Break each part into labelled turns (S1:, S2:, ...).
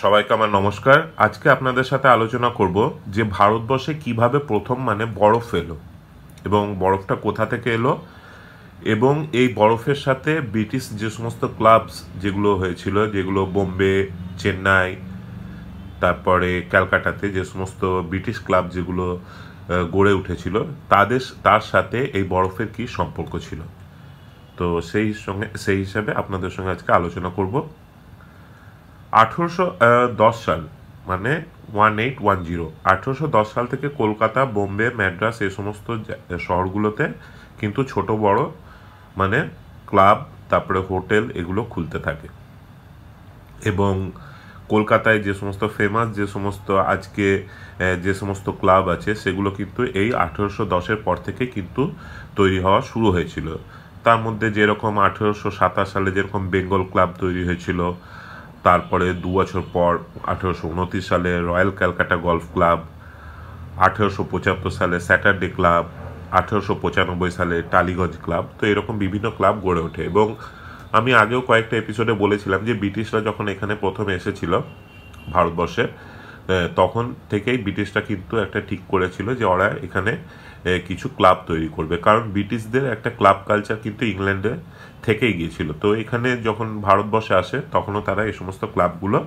S1: সবাইকে আমার নমস্কার। আজকে আপনাদের সাথে আলোচনা করব যে ভারতবর্ষে কিভাবে প্রথম বরফ এলো এবং বরফটা কোথা থেকে এলো, এবং এই বরফের সাথে ব্রিটিশ যে সমস্ত ক্লাবস যেগুলো হয়েছিল, যেগুলো বোম্বে, চেন্নাই, তারপরে ক্যালকাটাতে যে সমস্ত ব্রিটিশ ক্লাব যেগুলো গড়ে উঠেছিল, তার সাথে এই বরফের কি সম্পর্ক ছিল। তো সেই হিসাবে আপনাদের সঙ্গে আজকে আলোচনা করব। 1810 সাল, মানে 1810, 1810 সাল থেকে কলকাতা, বোম্বে, ম্যাড্রাস এই সমস্ত শহরগুলোতে কিন্তু ছোট বড় ক্লাব, তারপরে হোটেল এগুলো খুলতে থাকে। এবং কলকাতায় যে সমস্ত ফেমাস, যে সমস্ত আজকে যে সমস্ত ক্লাব আছে, সেগুলো কিন্তু এই 1810-এর পর থেকে কিন্তু তৈরি হওয়া শুরু হয়েছিল। তার মধ্যে যেরকম 1827 সালে যেরকম বেঙ্গল ক্লাব তৈরি হয়েছিল, তারপরে 2 বছর পর 1829 সালে রয়্যাল ক্যালকাটা গলফ ক্লাব, 1875 সালে স্যাটারডে ক্লাব, 1895 সালে টালিগঞ্জ ক্লাব। তো এরকম বিভিন্ন ক্লাব গড়ে ওঠে। এবং আমি আগেও কয়েকটা এপিসোডে বলেছিলাম যে ব্রিটিশরা যখন এখানে প্রথমে এসেছিল ভারতবর্ষে, তখন থেকেই ব্রিটিশরা কিন্তু একটা ঠিক করেছিল যে ওরা এখানে কিছু ক্লাব তৈরি করবে, কারণ ব্রিটিশদের একটা ক্লাব কালচার কিন্তু ইংল্যান্ডে থেকেই গিয়েছিল। তো এখানে যখন ভারতবর্ষে আসে তখনও তারা এই সমস্ত ক্লাবগুলো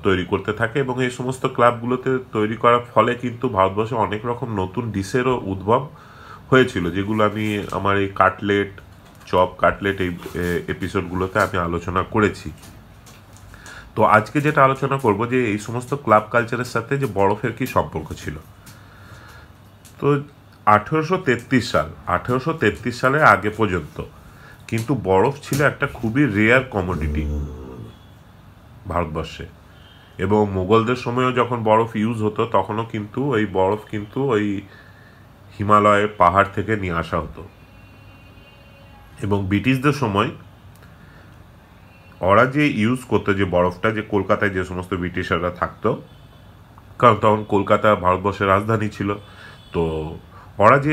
S1: তৈরি করতে থাকে, এবং এই সমস্ত ক্লাবগুলোতে তৈরি করার ফলে কিন্তু ভারতবর্ষে অনেক রকম নতুন ডিশেরও উদ্ভব হয়েছিল, যেগুলো আমি আমার এই চপ কাটলেট এই এপিসোডগুলোতে আমি আলোচনা করেছি। তো আজকে যেটা আলোচনা করব যে এই সমস্ত ক্লাব কালচারের সাথে যে বরফের কি সম্পর্ক ছিল। তো 1833 সালের আগে পর্যন্ত কিন্তু বরফ ছিল একটা খুবই রেয়ার কমোডিটি ভারতবর্ষে। এবং মুঘলদের সময়ও যখন বরফ ইউজ হতো, তখনও কিন্তু ওই বরফ কিন্তু ওই হিমালয়ের পাহাড় থেকে নিয়ে আসা হতো। এবং ব্রিটিশদের সময় ওরা যে ইউজ করতো যে বরফটা, যে কলকাতায় যে সমস্ত ব্রিটিশাররা থাকতো, কারণ তখন কলকাতা ভারতবর্ষের রাজধানী ছিল, তো ওরা যে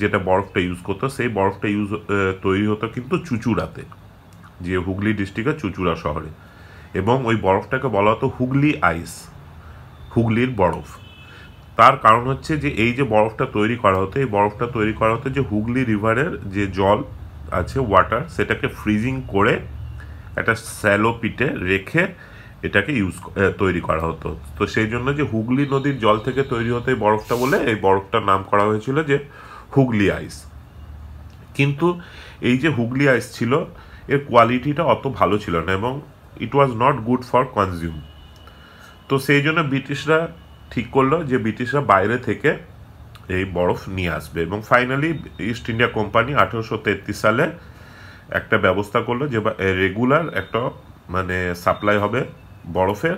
S1: যেটা বরফটা ইউজ করতো, সেই বরফটা তৈরি হতো কিন্তু চুঁচুড়াতে, যে হুগলি ডিস্ট্রিক্টের চুঁচুড়া শহরে। এবং ওই বরফটাকে বলা হতো হুগলি আইস, হুগলির বরফ। তার কারণ হচ্ছে যে এই যে বরফটা তৈরি করা হতো, এই বরফটা তৈরি করা হতো যে হুগলি রিভারের যে জল আছে, ওয়াটার, সেটাকে ফ্রিজিং করে একটা স্যালো পিটে রেখে এটাকে তৈরি করা হতো। তো সেই জন্য যে হুগলি নদীর জল থেকে তৈরি হতো এই বরফটা, বলে এই বরফটার নাম করা হয়েছিল যে হুগলি আইস। কিন্তু এই যে হুগলি আইস ছিল, এর কোয়ালিটিটা অত ভালো ছিল না, এবং it was not good for consume. তো সেই জন্য ব্রিটিশরা ঠিক করলো যে ব্রিটিশরা বাইরে থেকে এই বরফ নিয়ে আসবে। এবং ফাইনালি ইস্ট ইন্ডিয়া কোম্পানি 1833 সালে একটা ব্যবস্থা করলো যে রেগুলার একটা সাপ্লাই হবে বরফের,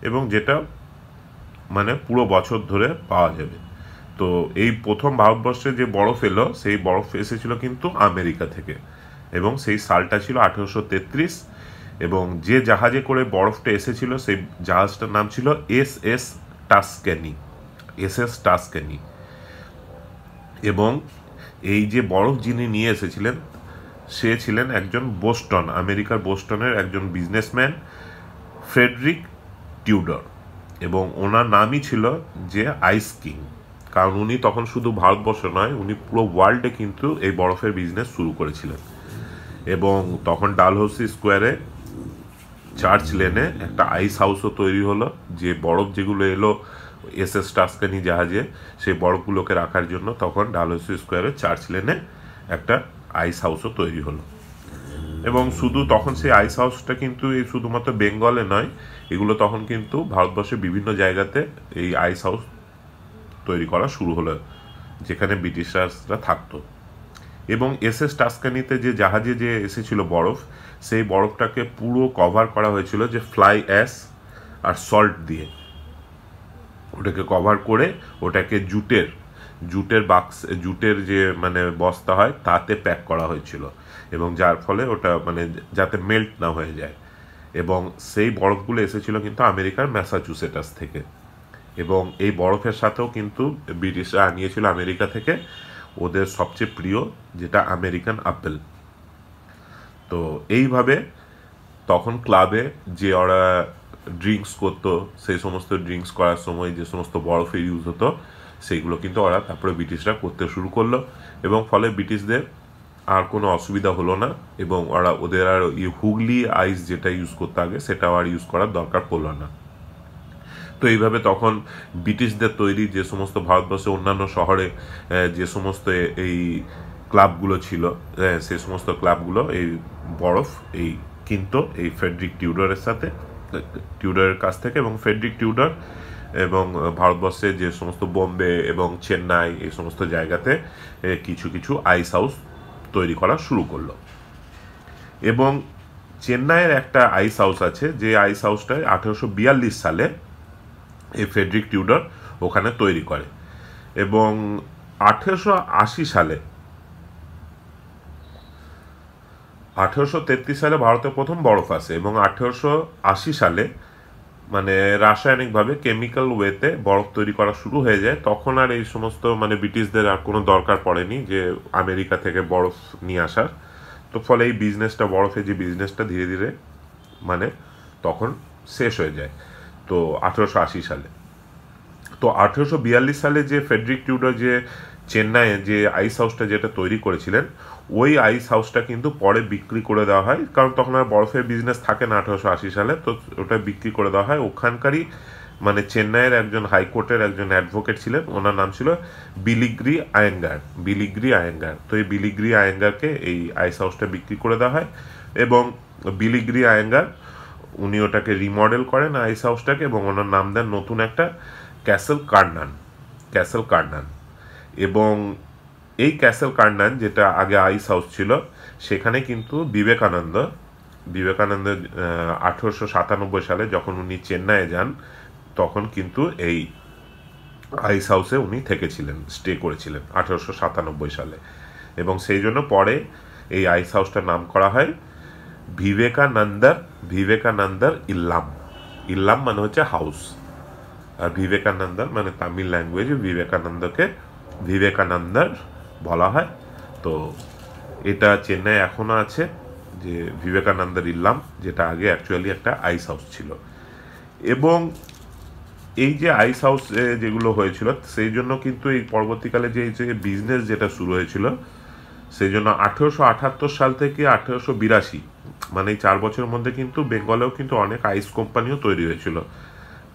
S1: এবং যেটা পুরো বছর ধরে পাওয়া যাবে। তো এই প্রথম ভারতবর্ষে যে বরফ এলো, সেই বরফ এসেছিল কিন্তু আমেরিকা থেকে, এবং সেই সালটা ছিল 1833। এবং যে জাহাজে করে বরফটা এসেছিল, সেই জাহাজটার নাম ছিল SS টাস্কেনি। এবং এই যে বরফ যিনি নিয়ে এসেছিলেন, সে ছিলেন একজন আমেরিকার বোস্টনের একজন বিজনেসম্যান, ফ্রেডরিক টিউডর। এবং ওনার নামই ছিল যে আইস কিং, কারণ উনি তখন শুধু ভারতবর্ষ নয়, উনি পুরো ওয়ার্ল্ডে কিন্তু এই বরফের বিজনেস শুরু করেছিলেন। এবং তখন ডালহৌসি স্কোয়ারে চার্চ লেনে একটা আইস হাউসও তৈরি হলো, যে বরফ যেগুলো এলো SS টাস্কানি জাহাজে, সেই বরফগুলোকে রাখার জন্য তখন ডালহৌসি স্কোয়ারে চার্চ লেনে একটা আইস হাউসও তৈরি হলো। এবং শুধু তখন সেই আইস হাউসটা কিন্তু এই শুধুমাত্র বেঙ্গলে নয়, এগুলো তখন কিন্তু ভারতবর্ষের বিভিন্ন জায়গাতে এই আইস হাউস তৈরি করা শুরু হলো, যেখানে ব্রিটিশরা থাকতো। এবং SS টাস্কানিতে যে জাহাজে যে এসেছিল বরফ, সেই বরফটাকে পুরো কভার করা হয়েছিল যে ফ্লাই অ্যাশ আর সল্ট দিয়ে। ওটাকে কভার করে ওটাকে জুটের যে বস্তা হয়, তাতে প্যাক করা হয়েছিল, এবং যার ফলে ওটা যাতে মেল্ট না হয়ে যায়। এবং সেই বরফগুলো এসেছিল কিন্তু আমেরিকার ম্যাসাচুসেটস থেকে। এবং এই বরফের সাথেও কিন্তু ব্রিটিশরা আনিয়েছিল আমেরিকা থেকে ওদের সবচেয়ে প্রিয়, যেটা আমেরিকান আপেল। তো এইভাবে তখন ক্লাবে যে ওরা ড্রিঙ্কস করতো, সেই সমস্ত ড্রিঙ্কস করার সময় যে সমস্ত বরফের ইউজ হতো সেইগুলো কিন্তু ওরা তারপরে ব্রিটিশরা করতে শুরু করলো, এবং ফলে ব্রিটিশদের আর কোনো অসুবিধা হলো না, এবং ওদের আর হুগলি আইস যেটা ইউজ করতে আগে সেটাও আর ইউজ করার দরকার পড়লো না। তো এইভাবে তখন ব্রিটিশদের তৈরি যে সমস্ত ভারতবর্ষের অন্যান্য শহরে যে সমস্ত এই ক্লাবগুলো ছিল, সে সমস্ত ক্লাবগুলো এই বরফ এই কিনতো এই ফ্রেডরিক টিউডারের কাছ থেকে, এবং ফ্রেডরিক টিউডার এবং ভারতবর্ষে যে সমস্ত বোম্বে এবং চেন্নাই এই সমস্ত জায়গাতে কিছু কিছু আইস হাউস তৈরি করা শুরু করলো। এবং চেন্নাইয়ের একটা আইস হাউস আছে, যে আইস হাউসটায় 1842 সালে এই ফ্রেডরিক টিউডার ওখানে তৈরি করে, এবং 1833 সালে ভারতে প্রথম বরফ আসে, এবং 1880 সালে মানে রাসায়নিকভাবে কেমিক্যাল ওয়েতে বরফ তৈরি করা শুরু হয়ে যায়। তখন আর এই সমস্ত মানে ব্রিটিশদের আর কোনো দরকার পড়েনি যে আমেরিকা থেকে বরফ নিয়ে আসার। তো ফলে এই বিজনেসটা, বরফের যে বিজনেসটা ধীরে ধীরে মানে তখন শেষ হয়ে যায়। তো 1880 সালে, তো 1842 সালে যে ফ্রেডরিক টিউডার যে চেন্নাইয়ে যে আইস হাউসটা যেটা তৈরি করেছিলেন, ওই আইস হাউসটা কিন্তু পরে বিক্রি করে দেওয়া হয়, কারণ তখন আর বরফের বিজনেস থাকে না 1880 সালে। তো ওটা বিক্রি করে দেওয়া হয়। ওখানকারই মানে চেন্নাইয়ের একজন হাইকোর্টের একজন অ্যাডভোকেট ছিলেন, ওনার নাম ছিল বিলিগ্রি আয়েঙ্গার। তো এই বিলিগ্রি আয়েঙ্গারকে এই আইস হাউসটা বিক্রি করে দেওয়া হয়, এবং বিলিগ্রি আয়েঙ্গার উনি ওটাকে রিমডেল করেন আইস হাউসটাকে, এবং ওনার নাম দেন নতুন একটা ক্যাসেল কার্নান। এবং এই ক্যাসেল কার্নান যেটা আগে আইস হাউস ছিল, সেখানে কিন্তু বিবেকানন্দ 1897 সালে যখন উনি চেন্নাইয়ে যান, তখন কিন্তু এই আইস হাউসে উনি থেকেছিলেন, স্টে করেছিলেন 1897 সালে। এবং সেই জন্য পরে এই আইস হাউসটার নাম করা হয় বিবেকানন্দার ইল্লাম মানে হচ্ছে হাউস, আর বিবেকানন্দার মানে তামিল ল্যাঙ্গুয়েজে বিবেকানন্দার বলা হয়। তো এটা চেন্নাই এখনো আছে, যে বিবেকানন্দার ইল্লাম, যেটা আগে অ্যাকচুয়ালি একটা আইস হাউস ছিল। এবং এই যে আইস হাউস যেগুলো হয়েছিল, সেই জন্য কিন্তু এই পরবর্তীকালে যে বিজনেস যেটা শুরু হয়েছিল, সেই জন্য 1878 সাল থেকে 1882 মানে এই 4 বছরের মধ্যে কিন্তু বেঙ্গলেও কিন্তু অনেক আইস কোম্পানিও তৈরি হয়েছিল,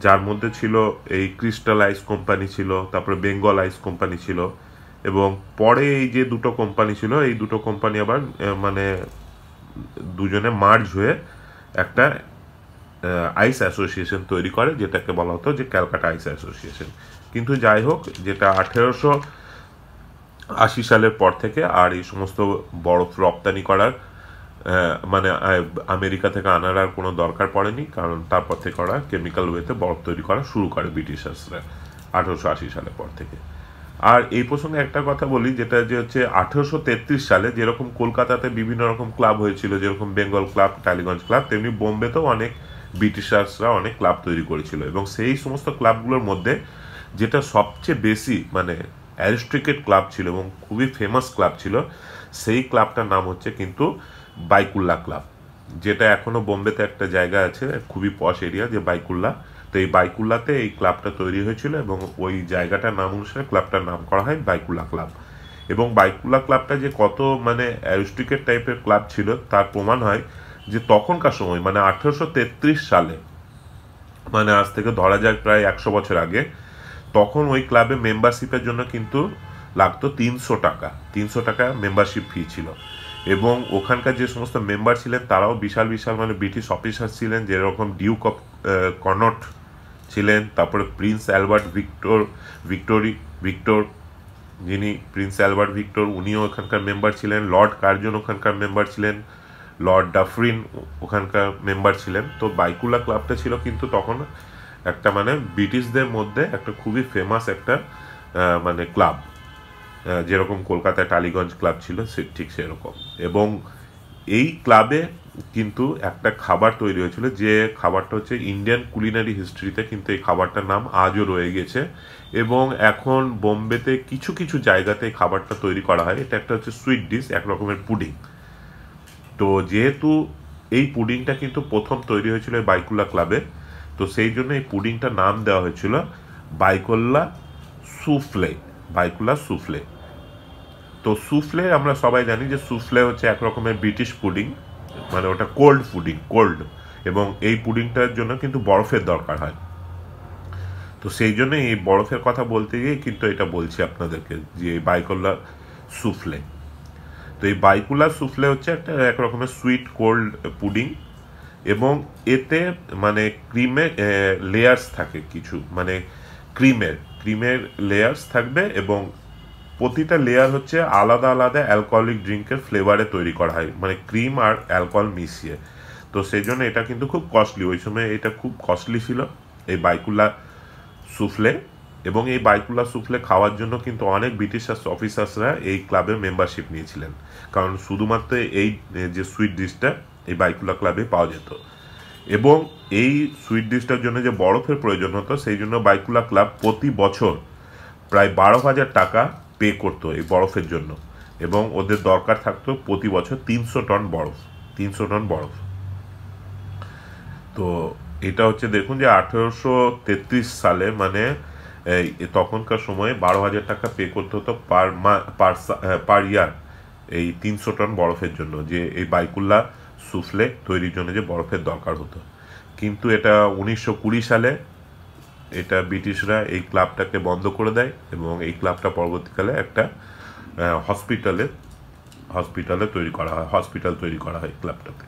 S1: যার মধ্যে ছিল এই ক্রিস্টাল আইস কোম্পানি ছিল, তারপরে বেঙ্গল আইস কোম্পানি ছিল, এবং পরে এই যে দুটো কোম্পানি ছিল, এই দুটো কোম্পানি আবার মানে দুজনে মার্জ হয়ে একটা আইস অ্যাসোসিয়েশন তৈরি করে, যেটাকে বলা হতো যে ক্যালকাটা আইস অ্যাসোসিয়েশন। কিন্তু যাই হোক, যেটা 1880 সালের পর থেকে আর এই সমস্ত বরফ রপ্তানি করার মানে আমেরিকা থেকে আনার আর কোনো দরকার পড়েনি, কারণ তারপর থেকে ওরা কেমিক্যাল ওয়েতে বরফ তৈরি করা শুরু করে ব্রিটিশার্সরা 1880 সালের পর থেকে। আর এই প্রসঙ্গে একটা কথা বলি, যেটা যে হচ্ছে 1833 সালে যেরকম কলকাতাতে বিভিন্ন রকম ক্লাব হয়েছিল, যেরকম বেঙ্গল ক্লাব, টালিগঞ্জ ক্লাব, তেমনি বোম্বেতেও অনেক ব্রিটিশার্সরা অনেক ক্লাব তৈরি করেছিল। এবং সেই সমস্ত ক্লাবগুলোর মধ্যে যেটা সবচেয়ে বেশি মানে অ্যারিস্ট্রিকেট ক্লাব ছিল এবং খুবই ফেমাস ক্লাব ছিল, সেই ক্লাবটার নাম হচ্ছে কিন্তু বাইকুল্লা ক্লাব, যেটা এখনো বোম্বেতে একটা জায়গা আছে, খুবই পশ এরিয়া, যে বাইকুল্লা। তো এই বাইকুল্লাতে এই ক্লাবটা তৈরি হয়েছিল, এবং ওই জায়গাটার নাম অনুসারে ক্লাবটার নাম করা হয় বাইকুল্লা ক্লাব। এবং বাইকুল্লা ক্লাবটা যে কত মানে অ্যারিস্ট্রিকেট টাইপের ক্লাব ছিল তার প্রমাণ হয় যে তখনকার সময় মানে 1833 সালে, মানে আজ থেকে ধরা যায় প্রায় 100 বছর আগে, তখন ওই ক্লাবে মেম্বারশিপের জন্য কিন্তু লাগতো 300 টাকা মেম্বারশিপ ফি ছিল। এবং ওখানকার যে সমস্ত মেম্বার ছিলেন তারাও বিশাল বিশাল মানে ব্রিটিশ অফিসার ছিলেন, যেরকম ডিউক অফ কনট ছিলেন, তারপরে প্রিন্স অ্যালবার্ট ভিক্টর যিনি প্রিন্স অ্যালবার্ট ভিক্টর, উনিও ওখানকার মেম্বার ছিলেন, লর্ড কার্জন ওখানকার মেম্বার ছিলেন, লর্ড ডাফরিন ওখানকার মেম্বার ছিলেন। তো বাইকুলা ক্লাবটা ছিল কিন্তু তখন একটা মানে ব্রিটিশদের মধ্যে একটা খুবই ফেমাস একটা মানে ক্লাব, যেরকম কলকাতায় টালিগঞ্জ ক্লাব ছিল ঠিক সেরকম। এবং এই ক্লাবে কিন্তু একটা খাবার তৈরি হয়েছিল, যে খাবারটা হচ্ছে ইন্ডিয়ান কুলিনারি হিস্ট্রিতে কিন্তু এই খাবারটার নাম আজও রয়ে গেছে, এবং এখন বোম্বেতে কিছু কিছু জায়গাতে খাবারটা তৈরি করা হয়। এটা একটা হচ্ছে সুইট ডিশ, এক রকমের পুডিং। তো যেহেতু এই পুডিংটা কিন্তু প্রথম তৈরি হয়েছিল এই বাইকুল্লা ক্লাবে। তো সেই জন্য এই পুডিংটার নাম দেওয়া হয়েছিল বাইকুল্লা সুফলে, বাইকুল্লা সুফলে। তো সুফলে আমরা সবাই জানি যে সুফলে হচ্ছে এক রকমের ব্রিটিশ পুডিং, মানে ওটা কোল্ড পুডিং, কোল্ড, এবং এই পুডিংটার জন্য কিন্তু বরফের দরকার হয়। তো সেই জন্য এই বরফের কথা বলতে গিয়ে কিন্তু এটা বলছি আপনাদেরকে যে বাইকুল্লা সুফলে। তো এই বাইকুল্লা সুফলে হচ্ছে একটা এক রকমের সুইট কোল্ড পুডিং, এবং এতে মানে ক্রিমের লেয়ার্স থাকে কিছু, মানে ক্রিমের লেয়ার্স থাকবে, এবং প্রতিটা লেয়ার হচ্ছে আলাদা আলাদা অ্যালকোহলিক ড্রিঙ্কের ফ্লেভারে তৈরি করা হয়, মানে ক্রিম আর অ্যালকোহল মিশিয়ে। তো সেই জন্য এটা কিন্তু খুব কস্টলি, ওই সময় এটা খুব কস্টলি ছিল এই বাইকুল্লা সুফলে। এবং এই বাইকুল্লা সুফলে খাওয়ার জন্য কিন্তু অনেক ব্রিটিশ অফিসার্সরা এই ক্লাবে মেম্বারশিপ নিয়েছিলেন, কারণ শুধুমাত্র এই যে সুইট ডিশটা এই বাইকুল্লা ক্লাবে পাওয়া যেত। এবং এই সুইট ডিশটার জন্য যে বরফের প্রয়োজন হতো, সেই জন্য বাইকুল্লা ক্লাব প্রতি বছর প্রায় 12,000 টাকা পে করতো এই বরফের জন্য, এবং ওদের দরকার থাকতো প্রতি বছর 300 টন বরফ, 300 টন বরফ। তো এটা হচ্ছে দেখুন যে 1833 সালে, মানে তখনকার সময়ে 12,000 টাকা পে করতে হতো পার ইয়ার এই 300 টন বরফের জন্য, যে এই বাইকুল্লা সুফলে তৈরির জন্য যে বরফের দরকার হতো। কিন্তু এটা 1920 সালে এটা ব্রিটিশরা এই ক্লাবটাকে বন্ধ করে দেয়, এবং এই ক্লাবটা পরবর্তীকালে একটা হসপিটাল তৈরি করা হয় ক্লাবটাতে।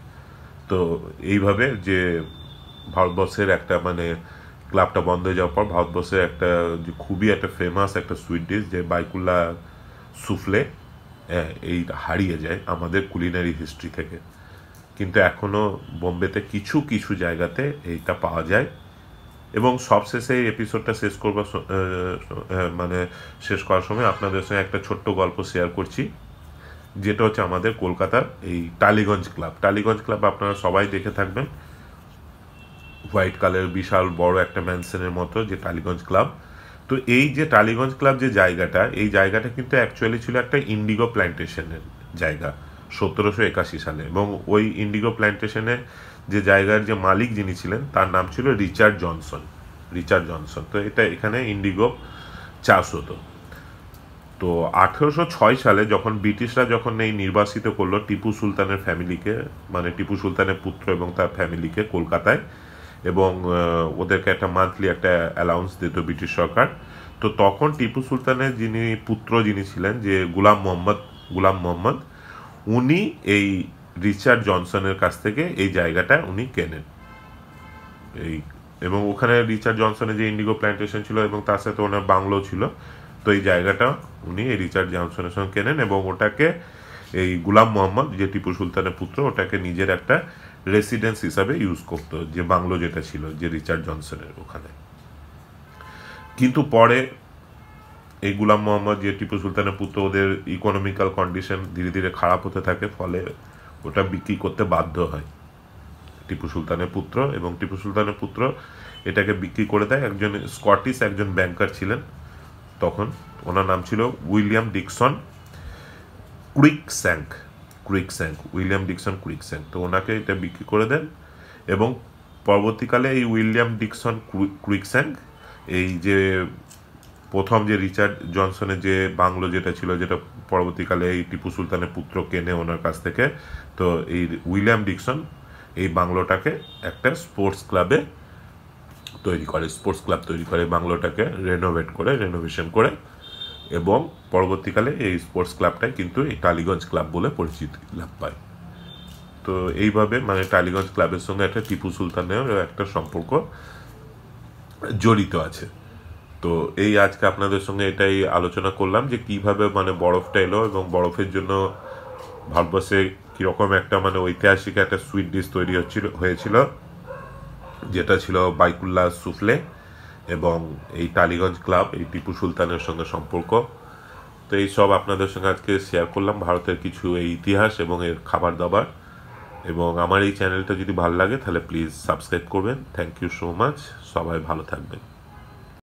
S1: তো এইভাবে যে ভারতবর্ষের একটা মানে ক্লাবটা বন্ধ হয়ে যাওয়ার পর ভারতবর্ষের একটা যে খুবই একটা ফেমাস একটা সুইট ডিশ যে বাইকুল্লা সুফলে এই হারিয়ে যায় আমাদের কুলিনারি হিস্ট্রি থেকে। কিন্তু এখনও বোম্বেতে কিছু কিছু জায়গাতে এইটা পাওয়া যায়। এবং সবশেষে এই এপিসোডটা শেষ করার সময় আপনাদের সঙ্গে একটা ছোট্ট গল্প শেয়ার করছি, যেটা হচ্ছে আমাদের কলকাতার এই টালিগঞ্জ ক্লাব আপনারা সবাই দেখে থাকবেন, হোয়াইট কালার বিশাল বড় একটা ম্যানশনের মতো যে টালিগঞ্জ ক্লাব। তো এই যে টালিগঞ্জ ক্লাব যে জায়গাটা, এই জায়গাটা কিন্তু অ্যাকচুয়ালি ছিল একটা ইন্ডিগো প্ল্যান্টেশনের জায়গা 1781 সালে, এবং ওই ইন্ডিগো প্ল্যান্টেশনে যে জায়গার যে মালিক যিনি ছিলেন তার নাম ছিল রিচার্ড জনসন। তো এটা এখানে ইন্ডিগো চাষ হতো। তো 1806 সালে যখন ব্রিটিশরা এই নির্বাসিত করলো টিপু সুলতানের ফ্যামিলিকে, মানে টিপু সুলতানের পুত্র এবং তার ফ্যামিলিকে কলকাতায়, এবং ওদেরকে একটা মান্থলি একটা অ্যালাউন্স দিত ব্রিটিশ সরকার। তো তখন টিপু সুলতানের যিনি ছিলেন যে গুলাম মোহাম্মদ, উনি এই রিচার্ড জনসনের কাছ থেকে এই জায়গাটা উনি কেনেন। এবং ওখানে রিচার্ড জনসনের যে ইন্ডিগো প্ল্যান্টেশন ছিল এবং তার সাথে ওনার বাংলো ছিল, তো এই জায়গাটা উনি এই রিচার্ড জনসনের সঙ্গে কেনেন, এবং ওটাকে এই গুলাম মোহাম্মদ যে টিপু সুলতানের পুত্র ওটাকে নিজের একটা রেসিডেন্স হিসাবে ইউজ করতো, যে বাংলো যেটা ছিল যে রিচার্ড জনসনের ওখানে। কিন্তু পরে এই গুলাম মোহাম্মদ যে টিপু সুলতানের পুত্র, ওদের ইকোনমিক্যাল কন্ডিশন ধীরে ধীরে খারাপ হতে থাকে, ফলে ওটা বিক্রি করতে বাধ্য হয় টিপু সুলতানের পুত্র, এবং টিপু সুলতানের পুত্র এটাকে বিক্রি করে দেয় একজন স্কটিশ একজন ব্যাংকার ছিলেন তখন, ওনার নাম ছিল উইলিয়াম ডিকসন ক্রুইকস্যাঙ্ক। তো ওনাকে এটা বিক্রি করে দেন, এবং পরবর্তীকালে এই উইলিয়াম ডিকসন ক্রুইকস্যাঙ্ক এই যে প্রথম যে রিচার্ড জনসনের যে বাংলো যেটা ছিল, যেটা পরবর্তীকালে এই টিপু সুলতানের পুত্র কেনে ওনার কাছ থেকে, তো এই উইলিয়াম ডিকসন এই বাংলোটাকে একটা স্পোর্টস ক্লাব তৈরি করে বাংলোটাকে রেনোভেশন করে, এবং পরবর্তীকালে এই স্পোর্টস ক্লাবটাই কিন্তু এই টালিগঞ্জ ক্লাব বলে পরিচিতি লাভ পায়। তো এইভাবে মানে টালিগঞ্জ ক্লাবের সঙ্গে একটা টিপু সুলতানের একটা সম্পর্ক জড়িত আছে। তো এই আজকে আপনাদের সঙ্গে এটাই আলোচনা করলাম যে কিভাবে মানে বরফটা এলো, এবং বরফের জন্য ভারতবর্ষে কীরকম একটা মানে ঐতিহাসিক একটা সুইট ডিশ তৈরি হয়েছিল, যেটা ছিল বাইকুল্লা সুফলে, এবং এই টালিগঞ্জ ক্লাব এই টিপু সুলতানের সঙ্গে সম্পর্ক। তো এই সব আপনাদের সঙ্গে আজকে শেয়ার করলাম ভারতের কিছু এই ইতিহাস এবং এর খাবার দাবার। এবং আমার এই চ্যানেলটা যদি ভালো লাগে তাহলে প্লিজ সাবস্ক্রাইব করবেন। থ্যাংক ইউ সো মাচ, সবাই ভালো থাকবেন।